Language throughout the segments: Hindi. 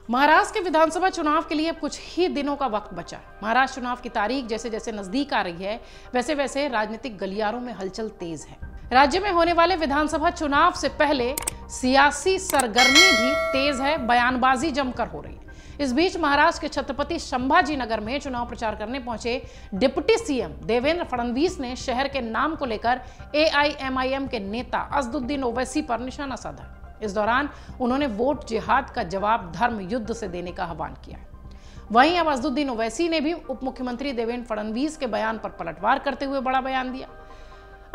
महाराष्ट्र के विधानसभा चुनाव के लिए अब कुछ ही दिनों का वक्त बचा। महाराष्ट्र चुनाव की तारीख जैसे जैसे नजदीक आ रही है, वैसे वैसे राजनीतिक गलियारों में हलचल तेज है। राज्य में होने वाले विधानसभा चुनाव से पहले सियासी सरगर्मी भी तेज है, बयानबाजी जमकर हो रही है। इस बीच महाराष्ट्र के छत्रपति संभाजी नगर में चुनाव प्रचार करने पहुंचे डिप्टी सीएम देवेंद्र फडणवीस ने शहर के नाम को लेकर एआईएमआईएम के नेता असदुद्दीन ओवैसी पर निशाना साधा। इस दौरान उन्होंने वोट जिहाद का जवाब धर्म युद्ध से देने का आह्वान किया। वहीं अब असदुद्दीन ओवैसी ने भी उप मुख्यमंत्री देवेंद्र फडणवीस के बयान पर पलटवार करते हुए बड़ा बयान दिया।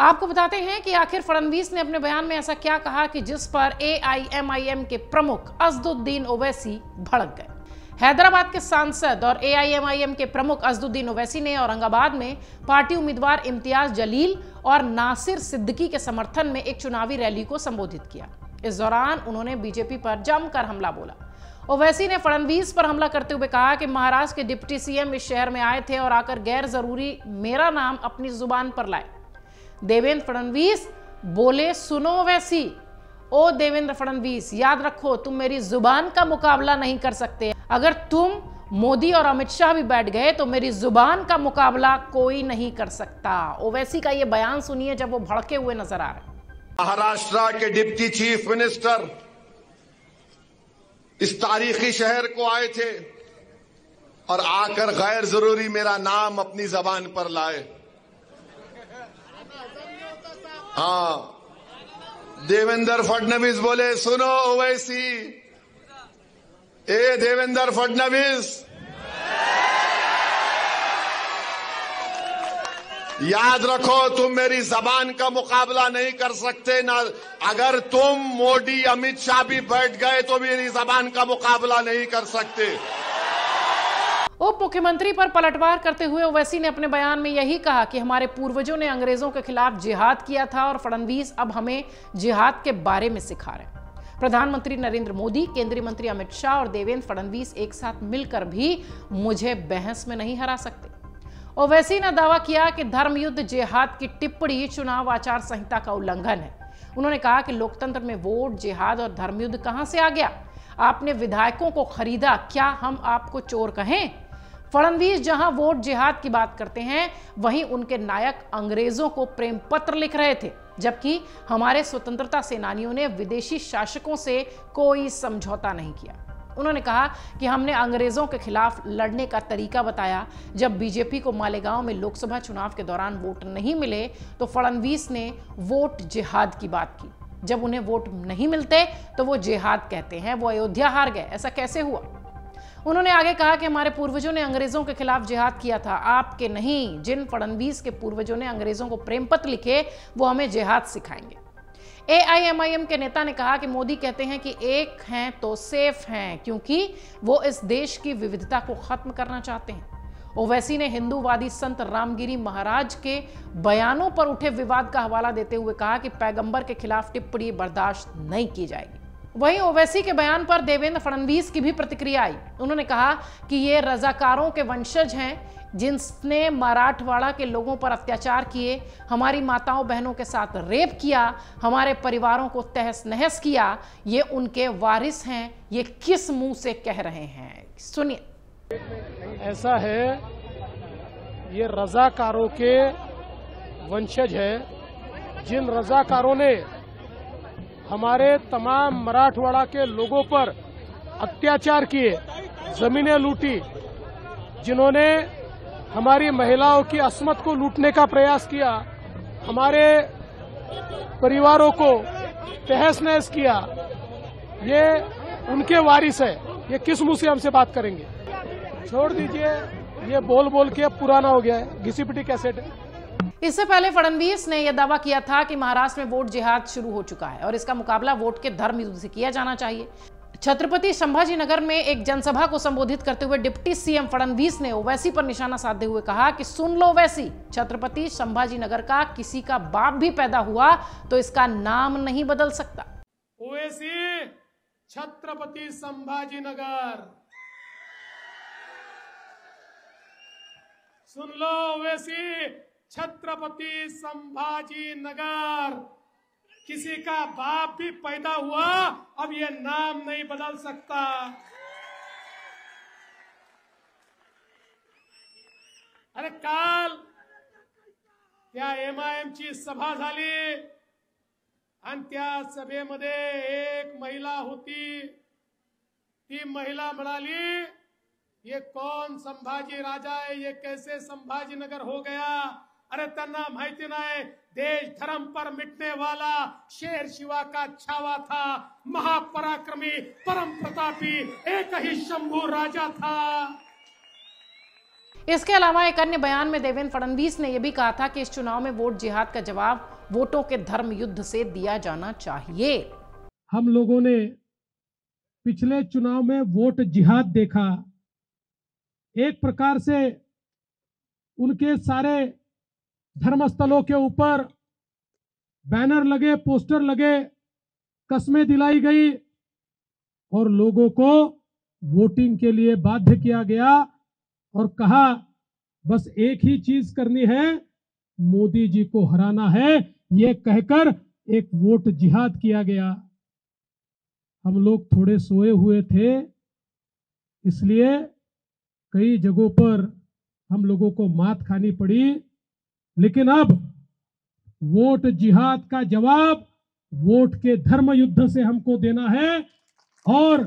आपको बताते हैं कि आखिर फडणवीस ने अपने बयान में ऐसा क्या कहा कि जिस पर एआईएमआईएम के प्रमुख असदुद्दीन ओवैसी भड़क गए। हैदराबाद के सांसद और एआईएमआईएम के प्रमुख असदुद्दीन ओवैसी ने औरंगाबाद में पार्टी उम्मीदवार इम्तियाज जलील और नासिर सिद्दीकी के समर्थन में एक चुनावी रैली को संबोधित किया। इस दौरान उन्होंने बीजेपी पर जमकर हमला बोला। ओवैसी ने फडणवीस पर हमला करते हुए कहा कि महाराष्ट्र के डिप्टी सीएम इस शहर में आए थे और आकर गैर जरूरी मेरा नाम अपनी जुबान पर लाए। देवेंद्र फडणवीस बोले, सुनो ओवैसी, ओ देवेंद्र फडणवीस, याद रखो तुम मेरी जुबान का मुकाबला नहीं कर सकते। अगर तुम मोदी और अमित शाह भी बैठ गए तो मेरी जुबान का मुकाबला कोई नहीं कर सकता। ओवैसी का यह बयान सुनिए जब वो भड़के हुए नजर आ रहे हैं। महाराष्ट्र के डिप्टी चीफ मिनिस्टर इस तारीखी शहर को आए थे और आकर गैर जरूरी मेरा नाम अपनी जबान पर लाए। हाँ, देवेंद्र फडणवीस बोले, सुनो ओवैसी, ए देवेंद्र फडणवीस, याद रखो तुम मेरी जबान का मुकाबला नहीं कर सकते ना। अगर तुम मोदी अमित शाह भी बैठ गए तो मेरी जबान का मुकाबला नहीं कर सकते। उप मुख्यमंत्री पर पलटवार करते हुए ओवैसी ने अपने बयान में यही कहा कि हमारे पूर्वजों ने अंग्रेजों के खिलाफ जिहाद किया था और फडणवीस अब हमें जिहाद के बारे में सिखा रहे हैं। प्रधानमंत्री नरेंद्र मोदी, केंद्रीय मंत्री अमित शाह और देवेंद्र फडणवीस एक साथ मिलकर भी मुझे बहस में नहीं हरा सकते। ओवैसी ने दावा किया कि धर्मयुद्ध जिहाद की टिप्पणी चुनाव आचार संहिता का उल्लंघन है। उन्होंने कहा कि लोकतंत्र में वोट, जिहाद और धर्मयुद्ध कहां से आ गया? आपने विधायकों को खरीदा, क्या हम आपको चोर कहें? फडणवीस जहां वोट जिहाद की बात करते हैं, वहीं उनके नायक अंग्रेजों को प्रेम पत्र लिख रहे थे, जबकि हमारे स्वतंत्रता सेनानियों ने विदेशी शासकों से कोई समझौता नहीं किया। उन्होंने कहा कि हमने अंग्रेजों के खिलाफ लड़ने का तरीका बताया। जब बीजेपी को मालेगांव में लोकसभा चुनाव के दौरान वोट नहीं मिले तो फडणवीस ने वोट जिहाद की बात की। जब उन्हें वोट नहीं मिलते तो वो जिहाद कहते हैं। वो अयोध्या हार गए, ऐसा कैसे हुआ? उन्होंने आगे कहा कि हमारे पूर्वजों ने अंग्रेजों के खिलाफ जिहाद किया था, आपके नहीं। जिन फडणवीस के पूर्वजों ने अंग्रेजों को प्रेम पत्र लिखे वो हमें जिहाद सिखाएंगे। एआईएमआईएम के नेता ने कहा कि मोदी कहते हैं कि एक हैं तो सेफ हैं, क्योंकि वो इस देश की विविधता को खत्म करना चाहते हैं। ओवैसी ने हिंदूवादी संत रामगिरी महाराज के बयानों पर उठे विवाद का हवाला देते हुए कहा कि पैगंबर के खिलाफ टिप्पणी बर्दाश्त नहीं की जाएगी। वहीं ओवैसी के बयान पर देवेंद्र फडणवीस की भी प्रतिक्रिया आई। उन्होंने कहा कि ये रजाकारों के वंशज हैं जिसने मराठवाड़ा के लोगों पर अत्याचार किए, हमारी माताओं बहनों के साथ रेप किया, हमारे परिवारों को तहस नहस किया। ये उनके वारिस हैं, ये किस मुंह से कह रहे हैं? सुनिए। ऐसा है, ये रजाकारों के वंशज है, जिन रजाकारों ने हमारे तमाम मराठवाड़ा के लोगों पर अत्याचार किए, जमीनें लूटी, जिन्होंने हमारी महिलाओं की अस्मत को लूटने का प्रयास किया, हमारे परिवारों को तहस नहस किया, ये उनके वारिस है। ये किस मुंह से हमसे बात करेंगे? छोड़ दीजिए, ये बोल बोल के पुराना हो गया है, घिसी पिटी कैसेट है। इससे पहले फडणवीस ने यह दावा किया था कि महाराष्ट्र में वोट जिहाद शुरू हो चुका है और इसका मुकाबला वोट के धर्म युद्ध से किया जाना चाहिए। छत्रपति संभाजी नगर में एक जनसभा को संबोधित करते हुए डिप्टी सीएम फडणवीस ने ओवैसी पर निशाना साधते हुए कहा कि सुन लो ओवैसी, छत्रपति संभाजी नगर का किसी का बाप भी पैदा हुआ तो इसका नाम नहीं बदल सकता। ओवैसी, छत्रपति संभाजी नगर, सुन लो ओवैसी, छत्रपति संभाजी नगर, किसी का बाप भी पैदा हुआ अब ये नाम नहीं बदल सकता। काल त्या MIMची सभा झाली आणि त्या सभेमध्ये एक महिला होती. ती महिला म्हणाली, ये कौन संभाजी राजा है, ये कैसे संभाजीनगर हो गया. अरे त्यांना माहिती नाही, देश धर्म पर मिटने वाला शेर शिवा का छावा था, महापराक्रमी परम प्रतापी एक ही शंभू राजा था. इसके अलावा एक अन्य बयान में देवेंद्र फडणवीस ने यह भी कहा था कि इस चुनाव में वोट जिहाद का जवाब वोटों के धर्म युद्ध से दिया जाना चाहिए. हम लोगों ने पिछले चुनाव में वोट जिहाद देखा. एक प्रकार से उनके सारे धर्मस्थलों के ऊपर बैनर लगे, पोस्टर लगे, कस्में दिलाई गई और लोगों को वोटिंग के लिए बाध्य किया गया और कहा बस एक ही चीज करनी है, मोदी जी को हराना है. ये कहकर एक वोट जिहाद किया गया. हम लोग थोड़े सोए हुए थे, इसलिए कई जगहों पर हम लोगों को मात खानी पड़ी. लेकिन अब वोट जिहाद का जवाब वोट के धर्म युद्ध से हमको देना है और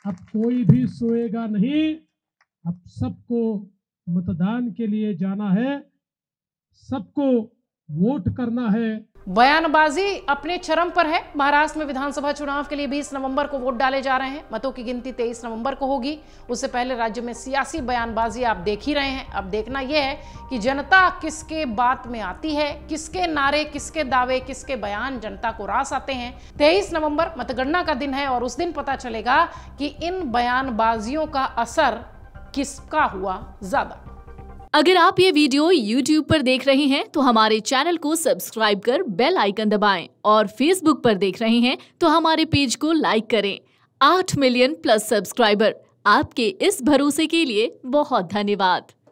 अब कोई भी सोएगा नहीं. अब सबको मतदान के लिए जाना है, सबको वोट करना है. बयानबाजी अपने चरम पर है. महाराष्ट्र में विधानसभा चुनाव के लिए 20 नवंबर को वोट डाले जा रहे हैं. मतों की गिनती 23 नवंबर को होगी. उससे पहले राज्य में सियासी बयानबाजी आप देख ही रहे हैं. अब देखना यह है कि जनता किसके बात में आती है, किसके नारे, किसके दावे, किसके बयान जनता को रास आते हैं. 23 नवंबर मतगणना का दिन है और उस दिन पता चलेगा कि इन बयानबाजियों का असर किसका हुआ ज्यादा. अगर आप ये वीडियो YouTube पर देख रहे हैं तो हमारे चैनल को सब्सक्राइब कर बेल आइकन दबाएं और Facebook पर देख रहे हैं तो हमारे पेज को लाइक करें. 8 मिलियन प्लस सब्सक्राइबर, आपके इस भरोसे के लिए बहुत धन्यवाद.